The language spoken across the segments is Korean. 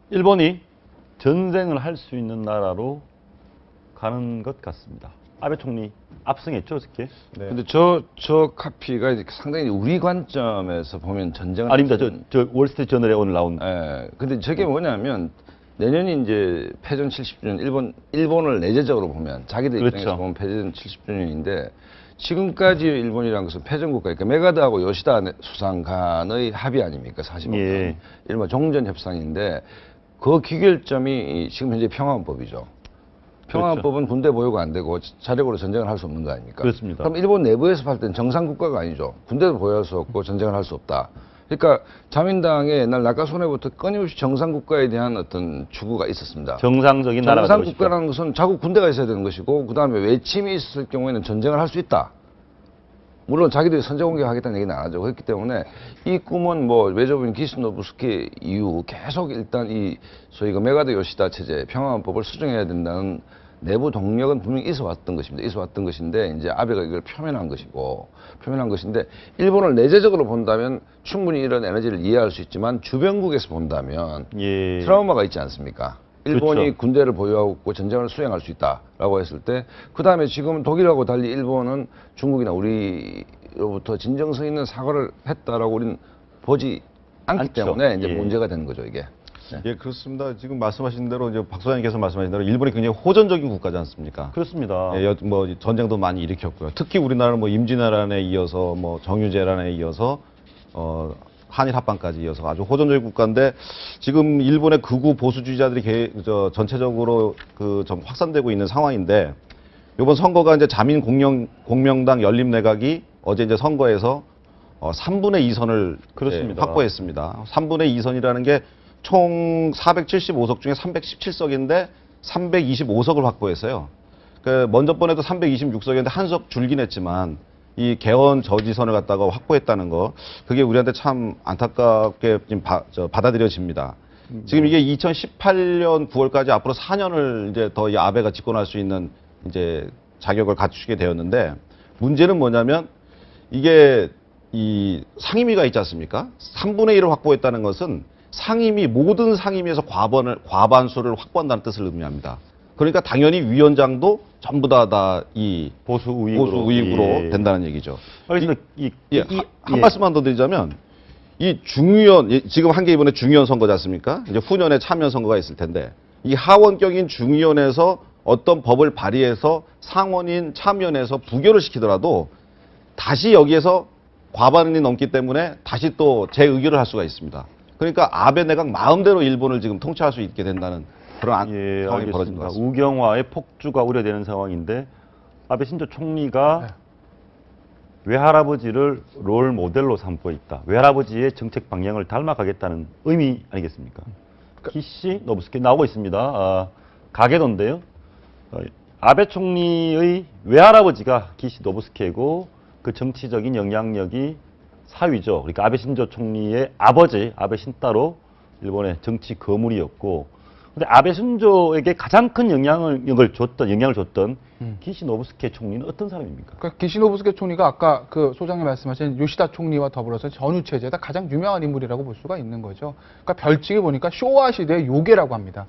일본이 전쟁을 할 수 있는 나라로 가는 것 같습니다. 아베 총리 압승했죠, 어저께? 네. 근데 저 카피가 상당히 우리 관점에서 보면 전쟁을. 아닙니다. 저 월스트리트 저널에 오늘 나온. 예. 근데 저게 뭐냐면 내년이 이제 패전 70주년, 일본을 내재적으로 보면 자기들 그렇죠. 입장에서 보면 패전 70주년인데 지금까지 일본이라는 것은 패전 국가, 그러니까 메가드하고 요시다 수상 간의 합의 아닙니까? 45년. 예. 일본 종전 협상인데 그 귀결점이 지금 현재 평화헌법이죠. 평화헌법은 군대 보유가 안 되고 자력으로 전쟁을 할 수 없는 거 아닙니까? 그렇습니다. 그럼 일본 내부에서 봤을 때는 정상 국가가 아니죠. 군대도 보유할 수 없고 전쟁을 할 수 없다. 그러니까 자민당의 옛날 낙가소네부터 끊임없이 정상 국가에 대한 어떤 추구가 있었습니다. 정상적인 나라가 정상 되고 싶다. 국가라는 것은 자국 군대가 있어야 되는 것이고 그 다음에 외침이 있을 경우에는 전쟁을 할 수 있다. 물론 자기들이 선제 공격하겠다는 얘기는 안 하죠. 그렇기 때문에 이 꿈은 뭐 외조부인 기시노부스키 이후 계속 일단 이 소위 그 메가드 요시다 체제 평화헌법을 수정해야 된다는 내부 동력은 분명히 있어 왔던 것입니다. 있어 왔던 것인데 이제 아베가 이걸 표면한 것인데 일본을 내재적으로 본다면 충분히 이런 에너지를 이해할 수 있지만 주변국에서 본다면 예. 트라우마가 있지 않습니까? 일본이 그렇죠. 군대를 보유하고 있고 전쟁을 수행할 수 있다라고 했을 때 그다음에 지금 독일하고 달리 일본은 중국이나 우리로부터 진정성 있는 사과를 했다라고 우리는 보지 않기 않죠. 때문에 이제 예. 문제가 되는 거죠, 이게. 네. 예, 그렇습니다. 지금 말씀하신 대로 이제 박 소장님께서 말씀하신 대로 일본이 굉장히 호전적인 국가지 않습니까? 그렇습니다. 예, 뭐 전쟁도 많이 일으켰고요. 특히 우리나라는 뭐 임진왜란에 이어서 뭐 정유재란에 이어서 한일 합방까지 이어서 아주 호전적인 국가인데 지금 일본의 극우 보수주의자들이 전체적으로 좀 확산되고 있는 상황인데 이번 선거가 이제 자민 공명당 연립 내각이 어제 이제 선거에서 3분의 2선을 그렇습니다. 확보했습니다. 3분의 2선이라는 게 총 475석 중에 317석인데 325석을 확보했어요. 그 먼저 번에도 326석이었는데 한 석 줄긴 했지만 이 개헌 저지선을 갖다가 확보했다는 거 그게 우리한테 참 안타깝게 지금 받아들여집니다. 지금 이게 2018년 9월까지 앞으로 4년을 이제 더 이 아베가 집권할 수 있는 이제 자격을 갖추게 되었는데 문제는 뭐냐면 이게 이 상임위가 있지 않습니까? 3분의 1을 확보했다는 것은 모든 상임위에서 과반수를 확보한다는 뜻을 의미합니다. 그러니까 당연히 위원장도 전부 다 이 보수 우익으로 예. 된다는 얘기죠. 알겠습니다. 한 말씀만 더 드리자면 이 중의원 지금 한 게 이번에 중의원 선거지 않습니까? 이제 후년에 참여원 선거가 있을 텐데 이 하원격인 중의원에서 어떤 법을 발의해서 상원인 참여원에서 부결을 시키더라도 다시 여기에서 과반이 넘기 때문에 다시 또 재의결을 할 수가 있습니다. 그러니까 아베 내각 마음대로 일본을 지금 통치할 수 있게 된다는 그런 예, 상황이 벌어진 것 알겠습니다. 같습니다. 우경화의 폭주가 우려되는 상황인데 아베 신조 총리가 외할아버지를 롤 모델로 삼고 있다. 외할아버지의 정책 방향을 닮아가겠다는 의미 아니겠습니까? 기시 노부스키 나오고 있습니다. 가계도인데요. 아베 총리의 외할아버지가 기시 노부스키고 그 정치적인 영향력이 사위죠. 그러니까 아베 신조 총리의 아버지 아베 신따로 일본의 정치 거물이었고, 근데 아베 신조에게 가장 큰 영향을 줬던 기시 노부스케 총리는 어떤 사람입니까? 그러니까 기시노부스케 총리가 아까 그 소장님 말씀하신 요시다 총리와 더불어서 전후 체제에다 가장 유명한 인물이라고 볼 수가 있는 거죠. 그러니까 별칭을 보니까 쇼와 시대의 요괴라고 합니다.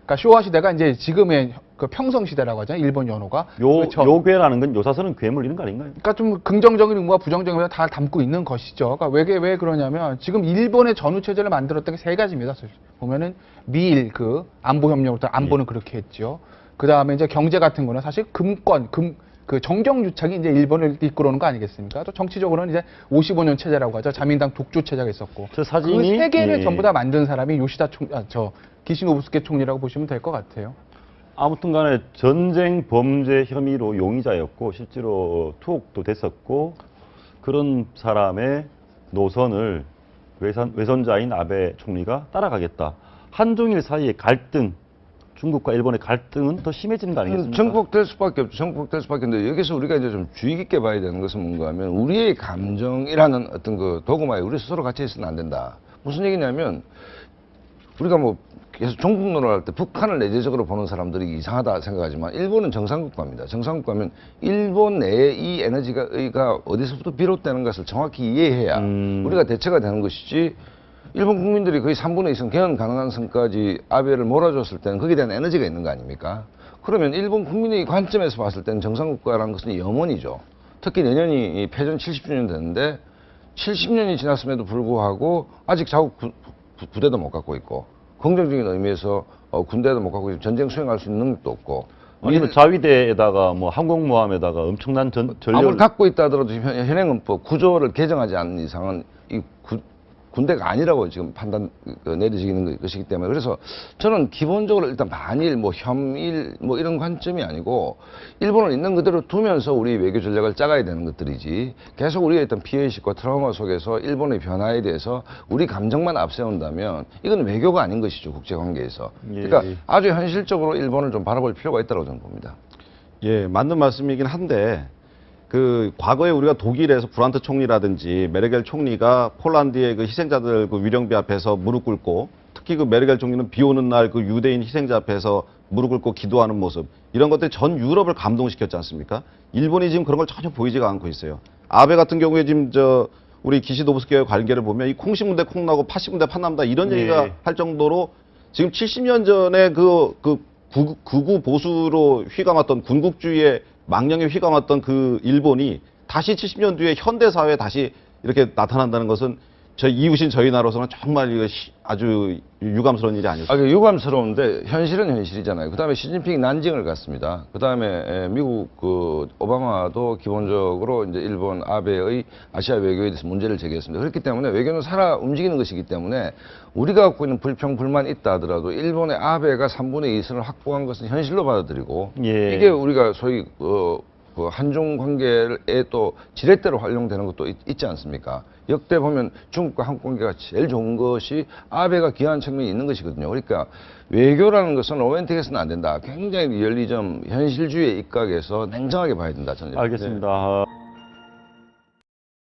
그러니까 쇼와 시대가 이제 지금의 그 평성 시대라고 하잖아요. 일본 연호가. 요괴라는 건 요사서는 괴물 이런 거 아닌가요? 그러니까 좀 긍정적인 의무와 부정적인 의무를 다 담고 있는 것이죠. 그러니까 왜 그러냐면 지금 일본의 전후 체제를 만들었던 게 세 가지입니다. 사실 보면은 미일 그 안보 협력부터 안보는 그렇게 했죠. 그 다음에 이제 경제 같은 거는 사실 그 정경유착이 이제 일본을 이끌어오는 거 아니겠습니까? 또 정치적으로는 이제 55년 체제라고 하죠. 자민당 독주 체제가 있었고. 저 사진이 그 세 개를 예. 전부 다 만든 사람이 기시노부스케 총리라고 보시면 될 것 같아요. 아무튼 간에 전쟁 범죄 혐의로 용의자였고 실제로 투옥도 됐었고, 그런 사람의 노선을 외선자인 아베 총리가 따라가겠다. 한중일 사이의 갈등, 중국과 일본의 갈등은 더 심해지는 거 아니겠습니까? 정복될 수밖에 없죠. 정복될 수밖에 없는데 여기서 우리가 이제 좀 주의 깊게 봐야 되는 것은 뭔가 하면 우리의 감정이라는 어떤 그 도구마에 우리 스스로 갇혀 있으면 안 된다. 무슨 얘기냐면 우리가 뭐 계속 종북론을 할 때 북한을 내재적으로 보는 사람들이 이상하다 생각하지만 일본은 정상국가입니다. 정상국가면 일본 내에 이 에너지가 어디서부터 비롯되는 것을 정확히 이해해야 우리가 대처가 되는 것이지, 일본 국민들이 거의 3분의 2선 개헌 가능한 선까지 아베를 몰아줬을 때는 거기에 대한 에너지가 있는 거 아닙니까? 그러면 일본 국민의 관점에서 봤을 때는 정상국가라는 것은 염원이죠. 특히 내년이 패전 70주년 됐는데 70년이 지났음에도 불구하고 아직 자국 부대도 못 갖고 있고 긍정적인 의미에서 군대도 못 갖고 있고 전쟁 수행할 수 있는 능력도 없고 아니면 자위대에다가 뭐 항공모함에다가 엄청난 전력 아무리 갖고 있다 하더라도 현행헌법 구조를 개정하지 않는 이상은 이 군대가 아니라고 지금 판단 내려지는 것이기 때문에 그래서 저는 기본적으로 일단 반일, 뭐 혐일, 뭐 이런 관점이 아니고 일본을 있는 그대로 두면서 우리 외교 전략을 짜가야 되는 것들이지 계속 우리가 일단 피해의식과 트라우마 속에서 일본의 변화에 대해서 우리 감정만 앞세운다면 이건 외교가 아닌 것이죠 국제관계에서. 그러니까 예. 아주 현실적으로 일본을 좀 바라볼 필요가 있다고 저는 봅니다. 예, 맞는 말씀이긴 한데 그 과거에 우리가 독일에서 브란트 총리라든지 메르겔 총리가 폴란드의 그 희생자들 그 위령비 앞에서 무릎 꿇고 특히 그 메르겔 총리는 비 오는 날 그 유대인 희생자 앞에서 무릎 꿇고 기도하는 모습 이런 것들이 전 유럽을 감동시켰지 않습니까? 일본이 지금 그런 걸 전혀 보이지가 않고 있어요. 아베 같은 경우에 지금 우리 기시도부스키의 관계를 보면 이 콩심문대 콩나고 팥심문대 팥남다 이런 얘기가 예. 할 정도로 지금 70년 전에 극우 보수로 휘감았던 군국주의의 망령에 휘감았던 그 일본이 다시 70년 뒤에 현대 사회에 다시 이렇게 나타난다는 것은 저희 이웃인 저희 나라로서는 정말 이거 아주 유감스러운 일이 아니었습니까? 아, 유감스러운데 현실은 현실이잖아요. 그다음에 시진핑이 난징을 갔습니다. 그다음에 미국 그 오바마도 기본적으로 이제 일본 아베의 아시아 외교에 대해서 문제를 제기했습니다. 그렇기 때문에 외교는 살아 움직이는 것이기 때문에 우리가 갖고 있는 불평 불만이 있다 하더라도 일본의 아베가 3분의 2선을 확보한 것은 현실로 받아들이고 예. 이게 우리가 소위 그 한중 관계에 또 지렛대로 활용되는 것도 있지 않습니까? 역대 보면 중국과 한국 관계가 제일 좋은 것이 아베가 기여한 측면이 있는 것이거든요. 그러니까 외교라는 것은 로맨틱해서는 안 된다. 굉장히 리얼리즘, 현실주의에 입각해서 냉정하게 봐야 된다. 저는 이렇게 알겠습니다.